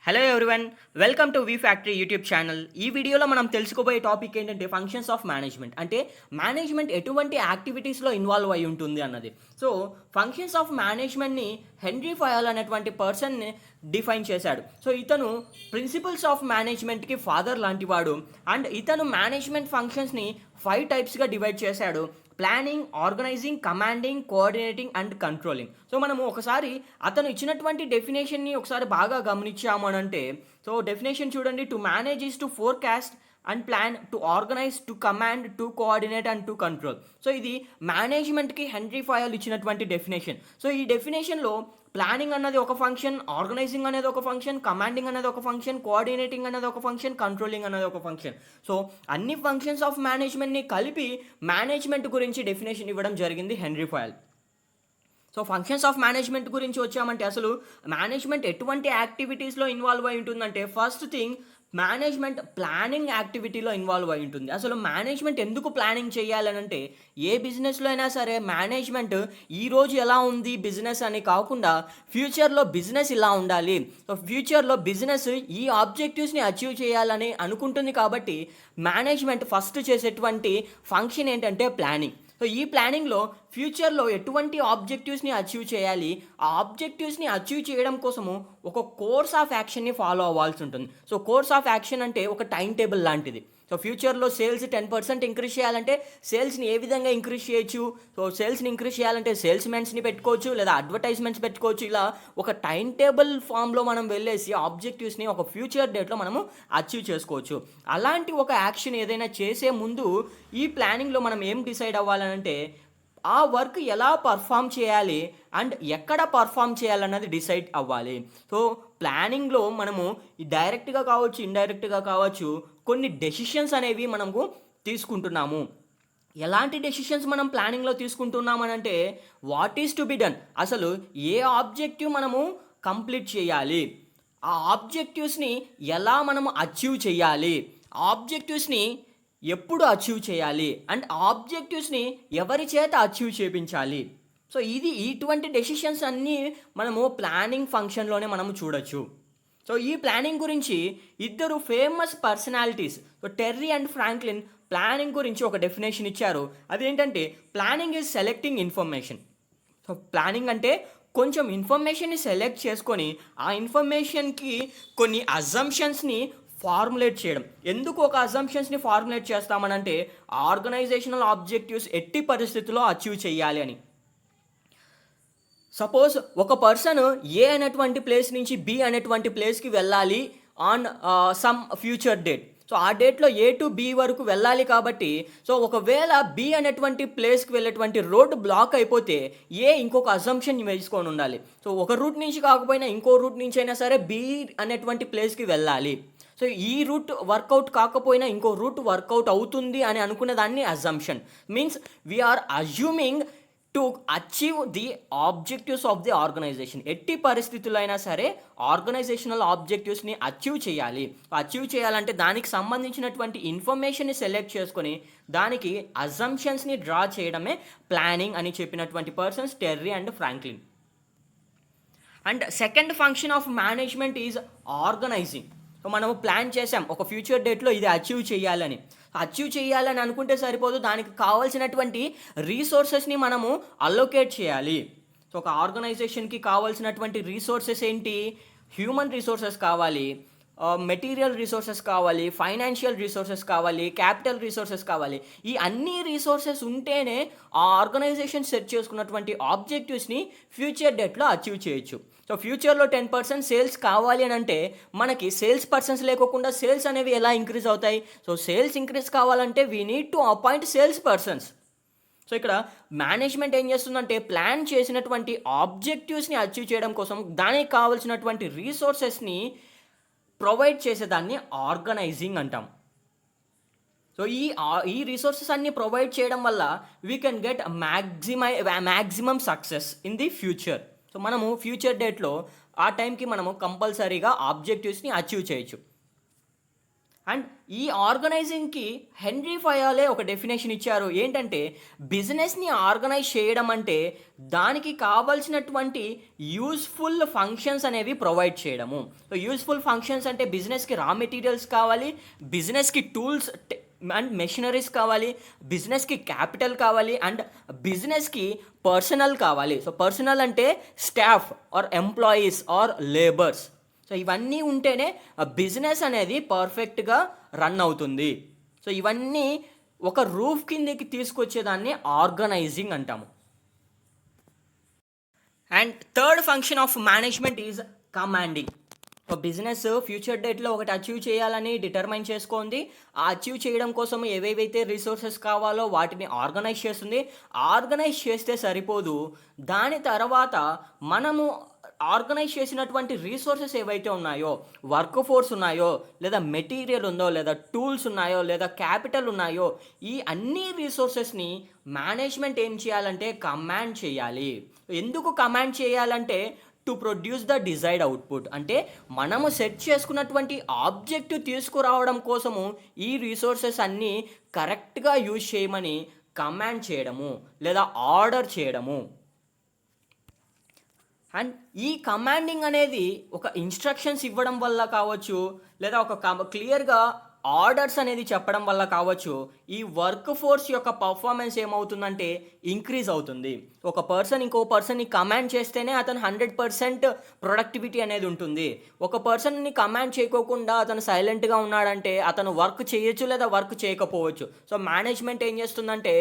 Hello everyone, welcome to V factory YouTube channel. ఈ వీడియోలో మనం తెలుసుకోబోయే టాపిక్ ఏంటంటే ఫంక్షన్స్ ఆఫ్ మేనేజ్మెంట్. అంటే మేనేజ్మెంట్ ఎటువంటి యాక్టివిటీస్లో ఇన్వాల్వ్ అయి ఉంటుంది అన్నది. సో ఫంక్షన్స్ ఆఫ్ మేనేజ్మెంట్ని హెన్రీ ఫయల్ అనేటువంటి పర్సన్ డిఫైన్ చేశాడు. సో ఇతను ప్రిన్సిపల్స్ ఆఫ్ మేనేజ్మెంట్కి ఫాదర్ లాంటి వాడు. అండ్ ఇతను మేనేజ్మెంట్ ఫంక్షన్స్ని 5 టైప్స్గా డివైడ్ చేశాడు: planning, organizing, commanding, coordinating and controlling. So మనము ఒకసారి అతను ఇచ్చినటువంటి డెఫినేషన్ని ఒకసారి బాగా గమనించాము అని అంటే, సో డెఫినేషన్ చూడండి: to manage is to forecast and plan, to organise, to command, to coordinate and to control. So ఇది మేనేజ్మెంట్కి హెన్రీ ఫయల్ ఇచ్చినటువంటి డెఫినేషన్. సో ఈ డెఫినేషన్లో ప్లానింగ్ అన్నది ఒక ఫంక్షన్, ఆర్గనైజింగ్ అనేది ఒక ఫంక్షన్, కమాండింగ్ అనేది ఒక ఫంక్షన్, కోఆర్డినేటింగ్ అనేది ఒక ఫంక్షన్, కంట్రోలింగ్ అనేది ఒక ఫంక్షన్. సో అన్ని ఫంక్షన్స్ ఆఫ్ మేనేజ్మెంట్ని కలిపి మేనేజ్మెంట్ గురించి డెఫినేషన్ ఇవ్వడం జరిగింది Henri Fayol. So functions of management గురించి వచ్చామంటే అసలు మేనేజ్మెంట్ ఎటువంటి యాక్టివిటీస్లో ఇన్వాల్వ్ అయి ఉంటుందంటే, ఫస్ట్ థింగ్ మేనేజ్మెంట్ ప్లానింగ్ యాక్టివిటీలో ఇన్వాల్వ్ అయి ఉంటుంది. అసలు మేనేజ్మెంట్ ఎందుకు ప్లానింగ్ చేయాలనంటే, ఏ బిజినెస్లో అయినా సరే మేనేజ్మెంట్ ఈరోజు ఎలా ఉంది బిజినెస్ అని కాకుండా ఫ్యూచర్లో బిజినెస్ ఇలా ఉండాలి, సో ఫ్యూచర్లో బిజినెస్ ఈ ఆబ్జెక్టివ్స్ని అచీవ్ చేయాలని అనుకుంటుంది. కాబట్టి మేనేజ్మెంట్ ఫస్ట్ చేసేటువంటి ఫంక్షన్ ఏంటంటే ప్లానింగ్. సో ఈ ప్లానింగ్లో ఫ్యూచర్లో ఎటువంటి ఆబ్జెక్టివ్స్ని అచీవ్ చేయాలి, ఆ ఆబ్జెక్టివ్స్ని అచీవ్ చేయడం కోసము ఒక కోర్స్ ఆఫ్ యాక్షన్ని ఫాలో అవ్వాల్సి ఉంటుంది. సో కోర్స్ ఆఫ్ యాక్షన్ అంటే ఒక టైం టేబుల్ లాంటిది. సో ఫ్యూచర్లో సేల్స్ 10% ఇంక్రీజ్ చేయాలంటే సేల్స్ని ఏ విధంగా ఇంక్రీజ్ చేయొచ్చు, సో సేల్స్ని ఇంక్రీజ్ చేయాలంటే సేల్స్ మెన్స్ని పెట్టుకోవచ్చు, లేదా అడ్వర్టైజ్మెంట్స్ పెట్టుకోవచ్చు. ఇలా ఒక టైం టేబుల్ ఫామ్లో మనం వెళ్ళేసి ఆబ్జెక్టివ్స్ని ఒక ఫ్యూచర్ డేట్లో మనము అచీవ్ చేసుకోవచ్చు. అలాంటి ఒక యాక్షన్ ఏదైనా చేసే ముందు ఈ ప్లానింగ్లో మనం ఏం డిసైడ్ అవ్వాలంటే, ఆ వర్క్ ఎలా పర్ఫామ్ చేయాలి అండ్ ఎక్కడ పర్ఫామ్ చేయాలన్నది డిసైడ్ అవ్వాలి. సో ప్లానింగ్లో మనము డైరెక్ట్గా కావచ్చు, ఇండైరెక్ట్గా కావచ్చు, కొన్ని డెసిషన్స్ అనేవి మనకు తీసుకుంటున్నాము. ఎలాంటి డెసిషన్స్ మనం ప్లానింగ్లో తీసుకుంటున్నామనంటే, what is to be done, అసలు ఏ ఆబ్జెక్టివ్ మనము కంప్లీట్ చేయాలి, ఆ ఆబ్జెక్టివ్స్ని ఎలా మనము అచీవ్ చేయాలి, ఆబ్జెక్టివ్స్ని ఎప్పుడు అచీవ్ చేయాలి, అండ్ ఆబ్జెక్టివ్స్ని ఎవరి చేత అచీవ్ చేయించాలి. సో ఇటువంటి డెసిషన్స్ అన్నీ మనము ప్లానింగ్ ఫంక్షన్లోనే మనము చూడొచ్చు. సో ఈ ప్లానింగ్ గురించి ఇద్దరు famous personalities, so terry and Franklin, planning గురించి ఒక డెఫినేషన్ ఇచ్చారు. అదేంటంటే, planning is selecting information. So planning అంటే కొంచెం ఇన్ఫర్మేషన్ని సెలెక్ట్ చేసుకొని ఆ ఇన్ఫర్మేషన్కి కొన్ని అజంప్షన్స్ని ఫార్ములేట్ చేయడం. ఎందుకు ఒక అజంప్షన్స్ని ఫార్ములేట్ చేస్తామనంటే, ఆర్గనైజేషనల్ ఆబ్జెక్టివ్స్ ఎట్టి పరిస్థితుల్లో అచీవ్ చేయాలి అని. సపోజ్ ఒక పర్సన్ ఏ అనేటువంటి ప్లేస్ నుంచి బి అనేటువంటి ప్లేస్కి వెళ్ళాలి on some future date. So ఆ డేట్లో ఏ టు బి వరకు వెళ్ళాలి కాబట్టి, సో ఒకవేళ బి అనేటువంటి ప్లేస్కి వెళ్ళేటువంటి రోడ్ బ్లాక్ అయిపోతే ఏ ఇంకొక అజంప్షన్ వేసుకొని ఉండాలి. సో ఒక రూట్ నుంచి కాకపోయినా ఇంకో రూట్ నుంచి అయినా సరే బి అనేటువంటి ప్లేస్కి వెళ్ళాలి. సో ఈ రూట్ వర్కౌట్ కాకపోయినా ఇంకో రూట్ వర్కౌట్ అవుతుంది అని అనుకున్న దాన్ని assumption. Means we are assuming to achieve the objectives of the organization. ఎట్టి పరిస్థితుల్లో అయినా సరే ఆర్గనైజేషనల్ ఆబ్జెక్టివ్స్ని అచీవ్ చేయాలి. అచీవ్ చేయాలంటే దానికి సంబంధించినటువంటి ఇన్ఫర్మేషన్ని సెలెక్ట్ చేసుకొని దానికి అజంప్షన్స్ని డ్రా చేయడమే ప్లానింగ్ అని చెప్పినటువంటి persons terry and Franklin. And second function of management is organising. So మనము ప్లాన్ చేసాం ఒక ఫ్యూచర్ డేట్లో ఇది అచీవ్ చేయాలని అనుకుంటే సరిపోదు, దానికి కావాల్సినటువంటి రీసోర్సెస్ని మనము అలొకేట్ చేయాలి. సో ఒక ఆర్గనైజేషన్కి కావాల్సినటువంటి రీసోర్సెస్ ఏంటి? హ్యూమన్ రీసోర్సెస్ కావాలి, మెటీరియల్ రీసోర్సెస్ కావాలి, ఫైనాన్షియల్ రీసోర్సెస్ కావాలి, క్యాపిటల్ రీసోర్సెస్ కావాలి. ఈ అన్ని రీసోర్సెస్ ఉంటేనే ఆ ఆర్గనైజేషన్ సెట్ చేసుకున్నటువంటి ఆబ్జెక్టివ్స్ని ఫ్యూచర్ డేట్లో అచీవ్ చేయొచ్చు. సో ఫ్యూచర్లో 10% సేల్స్ కావాలి అని అంటే మనకి సేల్స్ పర్సన్స్ లేకోకుండా సేల్స్ అనేవి ఎలా ఇంక్రీజ్ అవుతాయి? సో సేల్స్ ఇంక్రీజ్ కావాలంటే we need to appoint sales persons. So ఇక్కడ మేనేజ్మెంట్ ఏం చేస్తుందంటే, ప్లాన్ చేసినటువంటి ఆబ్జెక్టివ్స్ని అచీవ్ చేయడం కోసం దానికి కావాల్సినటువంటి రీసోర్సెస్ని ప్రొవైడ్ చేసేదాన్ని ఆర్గనైజింగ్ అంటాం. సో ఈ రీసోర్సెస్ అన్ని ప్రొవైడ్ చేయడం వల్ల we can get maximum success in the future. So మనము ఫ్యూచర్ డేట్లో ఆ టైంకి మనము కంపల్సరీగా ఆబ్జెక్టివ్స్ని అచీవ్ చేయొచ్చు. అండ్ ఈ ఆర్గనైజింగ్కి హెన్రీ ఫయాలే ఒక డెఫినేషన్ ఇచ్చారు. ఏంటంటే బిజినెస్ని ఆర్గనైజ్ చేయడం అంటే దానికి కావాల్సినటువంటి యూస్ఫుల్ ఫంక్షన్స్ అనేవి ప్రొవైడ్ చేయడము. సో యూస్ఫుల్ ఫంక్షన్స్ అంటే బిజినెస్కి రా మెటీరియల్స్ కావాలి, బిజినెస్కి టూల్స్ అండ్ మెషినరీస్ కావాలి, బిజినెస్కి క్యాపిటల్ కావాలి, అండ్ బిజినెస్కి పర్సనల్ కావాలి. సో పర్సనల్ అంటే staff or employees or labours. So ఇవన్నీ ఉంటేనే బిజినెస్ అనేది పర్ఫెక్ట్గా రన్ అవుతుంది. సో ఇవన్నీ ఒక రూఫ్ కిందకి తీసుకొచ్చేదాన్ని ఆర్గనైజింగ్ అంటాము. And third function of management is commanding. ఒక బిజినెస్ ఫ్యూచర్ డేట్లో ఒకటి అచీవ్ చేయాలని డిటర్మైన్ చేసుకుంది. ఆ అచీవ్ చేయడం కోసం ఏవేవైతే రిసోర్సెస్ కావాలో వాటిని ఆర్గనైజ్ చేస్తుంది. ఆర్గనైజ్ చేస్తే సరిపోదు, దాని తర్వాత మనము ఆర్గనైజ్ చేసినటువంటి రీసోర్సెస్ ఏవైతే ఉన్నాయో, వర్క్ ఫోర్స్ ఉన్నాయో, లేదా మెటీరియల్ ఉందో, లేదా టూల్స్ ఉన్నాయో, లేదా క్యాపిటల్ ఉన్నాయో, ఈ అన్ని రీసోర్సెస్ని మేనేజ్మెంట్ ఏం చేయాలంటే కమాండ్ చేయాలి. ఎందుకు కమాండ్ చేయాలంటే to produce the desired output. అంటే మనము సెట్ చేసుకున్నటువంటి ఆబ్జెక్టివ్ తీసుకురావడం కోసము ఈ రీసోర్సెస్ అన్నీ కరెక్ట్గా యూజ్ చేయమని కమాండ్ చేయడము లేదా ఆర్డర్ చేయడము. అండ్ ఈ కమాండింగ్ అనేది ఒక ఇన్స్ట్రక్షన్స్ ఇవ్వడం వల్ల కావచ్చు, లేదా ఒక క్లియర్గా ఆర్డర్స్ అనేది చెప్పడం వల్ల కావచ్చు, ఈ వర్క్ ఫోర్స్ యొక్క పర్ఫార్మెన్స్ ఏమవుతుందంటే ఇంక్రీజ్ అవుతుంది. ఒక పర్సన్ ఇంకో పర్సన్ని కమాండ్ చేస్తేనే అతను 100% ప్రొడక్టివిటీ అనేది ఉంటుంది. ఒక పర్సన్ని కమాండ్ చేయకోకుండా అతను సైలెంట్గా ఉన్నాడంటే అతను వర్క్ చేయొచ్చు లేదా వర్క్ చేయకపోవచ్చు. సో మేనేజ్మెంట్ ఏం చేస్తుందంటే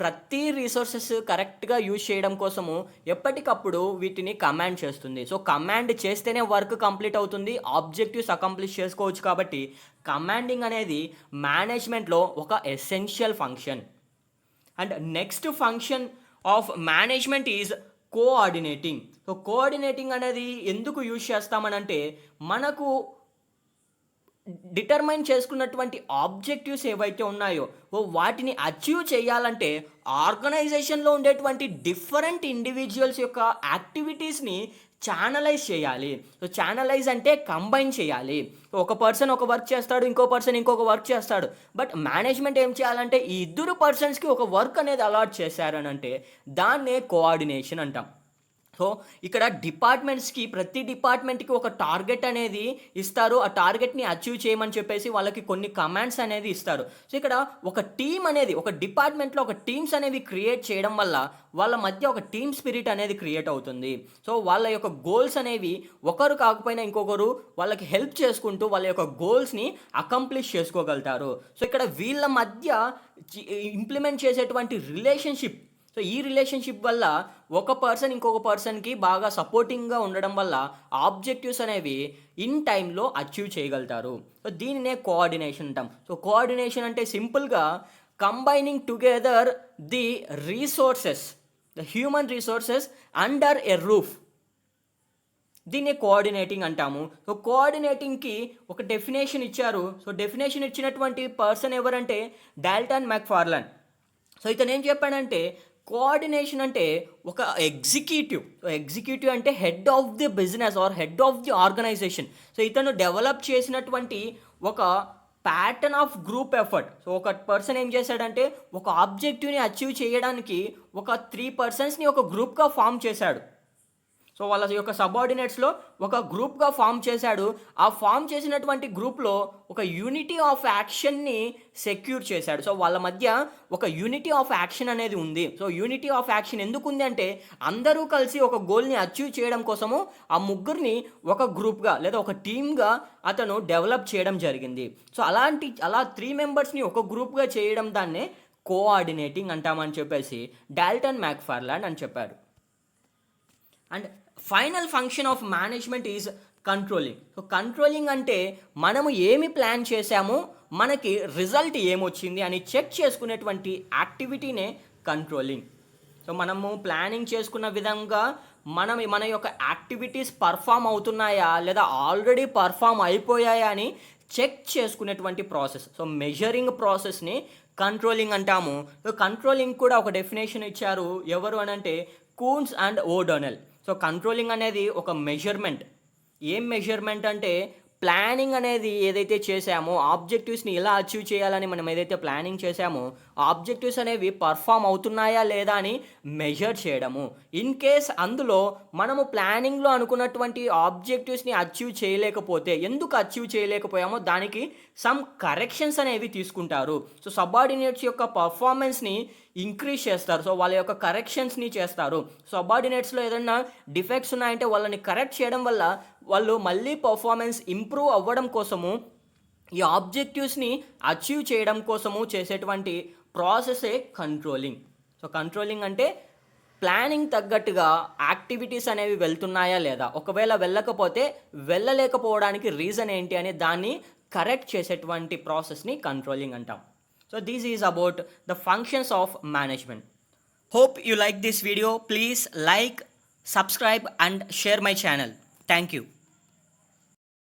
ప్రతి రీసోర్సెస్ కరెక్ట్గా యూజ్ చేయడం కోసము ఎప్పటికప్పుడు వీటిని కమాండ్ చేస్తుంది. సో కమాండ్ చేస్తేనే వర్క్ కంప్లీట్ అవుతుంది, ఆబ్జెక్టివ్స్ అకంప్లిష్ చేసుకోవచ్చు. కాబట్టి కమాండింగ్ అనేది మేనేజ్మెంట్లో ఒక essential function. And next function of management is coordinating. So coordinating అనేది ఎందుకు యూజ్ చేస్తామనంటే మనకు డిటర్మైన్ చేసుకున్నటువంటి ఆబ్జెక్టివ్స్ ఏవైతే ఉన్నాయో వాటిని అచీవ్ చేయాలంటే ఆర్గనైజేషన్లో ఉండేటువంటి డిఫరెంట్ ఇండివిజువల్స్ యొక్క యాక్టివిటీస్ని ఛానలైజ్ చేయాలి. సో ఛానలైజ్ అంటే కంబైన్ చేయాలి. ఒక పర్సన్ ఒక వర్క్ చేస్తాడు, ఇంకో పర్సన్ ఇంకొక వర్క్ చేస్తాడు. బట్ మేనేజ్మెంట్ ఏం చేయాలంటే ఈ ఇద్దరు పర్సన్స్కి ఒక వర్క్ అనేది అలాట్ చేశారని అంటే దాన్నే కోఆర్డినేషన్ అంటాం. సో ఇక్కడ డిపార్ట్మెంట్స్కి ప్రతి డిపార్ట్మెంట్కి ఒక టార్గెట్ అనేది ఇస్తారు. ఆ టార్గెట్ని అచీవ్ చేయమని చెప్పేసి వాళ్ళకి కొన్ని కమాండ్స్ అనేది ఇస్తారు. సో ఇక్కడ ఒక టీమ్ అనేది ఒక డిపార్ట్మెంట్లో ఒక టీమ్స్ అనేవి క్రియేట్ చేయడం వల్ల వాళ్ళ మధ్య ఒక టీమ్ స్పిరిట్ అనేది క్రియేట్ అవుతుంది. సో వాళ్ళ యొక్క గోల్స్ అనేవి ఒకరు కాకపోయినా ఇంకొకరు వాళ్ళకి హెల్ప్ చేసుకుంటూ వాళ్ళ యొక్క గోల్స్ని అకంప్లిష్ చేసుకోగలుగుతారు. సో ఇక్కడ వీళ్ళ మధ్య ఇంప్లిమెంట్ చేసేటువంటి రిలేషన్షిప్, సో ఈ రిలేషన్షిప్ వల్ల ఒక పర్సన్ ఇంకొక పర్సన్కి బాగా సపోర్టింగ్గా ఉండడం వల్ల ఆబ్జెక్టివ్స్ అనేవి ఇన్ టైంలో అచీవ్ చేయగలుగుతారు. సో దీనినే కోఆర్డినేషన్ అంటాం. సో కోఆర్డినేషన్ అంటే సింపుల్గా combining together the resources, the human resources under a roof, దీన్ని కోఆర్డినేటింగ్ అంటాము. సో కోఆర్డినేటింగ్కి ఒక డెఫినేషన్ ఇచ్చారు. సో డెఫినేషన్ ఇచ్చినటువంటి పర్సన్ ఎవరంటే డాల్టన్ మెక్ఫార్లన్. సో ఇతను ఏం చెప్పాడంటే కోఆర్డినేషన్ అంటే ఒక ఎగ్జిక్యూటివ్ అంటే head of the business or head of the organization. So ఇతను డెవలప్ చేసినటువంటి ఒక pattern of group effort. So ఒక పర్సన్ ఏం చేశాడంటే ఒక ఆబ్జెక్టివ్ని అచీవ్ చేయడానికి ఒక 3 పర్సన్స్ని ఒక గ్రూప్గా ఫామ్ చేశాడు. సో వాళ్ళ యొక్క సబార్డినేట్స్లో ఒక గ్రూప్గా ఫామ్ చేశాడు. ఆ ఫామ్ చేసినటువంటి గ్రూప్లో ఒక యూనిటీ ఆఫ్ యాక్షన్ని సెక్యూర్ చేశాడు. సో వాళ్ళ మధ్య ఒక యూనిటీ ఆఫ్ యాక్షన్ అనేది ఉంది. సో యూనిటీ ఆఫ్ యాక్షన్ ఎందుకు ఉంది అంటే అందరూ కలిసి ఒక గోల్ని అచీవ్ చేయడం కోసము ఆ ముగ్గురిని ఒక గ్రూప్గా లేదా ఒక టీమ్గా అతను డెవలప్ చేయడం జరిగింది. సో అలా 3 మెంబర్స్ని ఒక గ్రూప్గా చేయడం దాన్నే కోఆర్డినేటింగ్ అంటామని చెప్పేసి డాల్టన్ మెక్ఫార్లాండ్ అని చెప్పారు. And final function of management is controlling. So controlling అంటే మనము ఏమి ప్లాన్ చేశామో మనకి రిజల్ట్ ఏమొచ్చింది అని చెక్ చేసుకునేటువంటి యాక్టివిటీనే కంట్రోలింగ్. సో మనము ప్లానింగ్ చేసుకున్న విధంగా మన యొక్క యాక్టివిటీస్ పర్ఫామ్ అవుతున్నాయా లేదా ఆల్రెడీ పర్ఫామ్ అయిపోయాయా అని చెక్ చేసుకునేటువంటి ప్రాసెస్. సో మెజరింగ్ ప్రాసెస్ని కంట్రోలింగ్ అంటాము. సో కంట్రోలింగ్ కూడా ఒక డెఫినేషన్ ఇచ్చారు. ఎవరు అని అంటే కూన్స్ అండ్ ఓడోనెల్. సో కంట్రోలింగ్ అనేది ఒక మెజర్మెంట్. ఏం మెజర్మెంట్ అంటే ప్లానింగ్ అనేది ఏదైతే చేసామో, ఆబ్జెక్టివ్స్‌ని ఎలా అచీవ్ చేయాలని మనం ఏదైతే ప్లానింగ్ చేసామో, ఆబ్జెక్టివ్స్ అనేవి పర్ఫార్మ్ అవుతున్నాయా లేదా అని మెజర్ చేయడము. ఇన్ కేస్ అందులో మనము ప్లానింగ్‌లో అనుకున్నటువంటి ఆబ్జెక్టివ్స్‌ని అచీవ్ చేయలేకపోతే, ఎందుకు అచీవ్ చేయలేకపోయామో దానికి సమ్ కరెక్షన్స్ అనేవి తీసుకుంటారు. సో, సబార్డినేట్స్ యొక్క పర్ఫార్మెన్స్‌ని ఇంక్రీజ్ చేస్తారు. సో, వాళ్ళ యొక్క కరెక్షన్స్‌ని చేస్తారు. సబార్డినేట్స్‌లో ఏదన్నా డిఫెక్ట్స్ ఉన్నాయంటే వాళ్ళని కరెక్ట్ చేయడం వల్ల వాళ్ళు మళ్ళీ పర్ఫార్మెన్స్ ఇంప్రూవ్ అవ్వడం కోసము, ఈ ఆబ్జెక్టివ్స్‌ని అచీవ్ చేయడం కోసము చేసేటువంటి ప్రాసెసే కంట్రోలింగ్. సో, కంట్రోలింగ్ అంటే ప్లానింగ్ తగ్గట్టుగా యాక్టివిటీస్ అనేవి వెళ్తున్నాయా లేదా? ఒకవేళ వెళ్ళకపోతే వెళ్ళలేకపోవడానికి రీజన్ ఏంటి అనే దాన్ని కరెక్ట్ చేసేటువంటి ప్రాసెస్‌ని కంట్రోలింగ్ అంటాం. So this is about the functions of management. Hope you like this video. Please like, subscribe and share my channel. Thank you.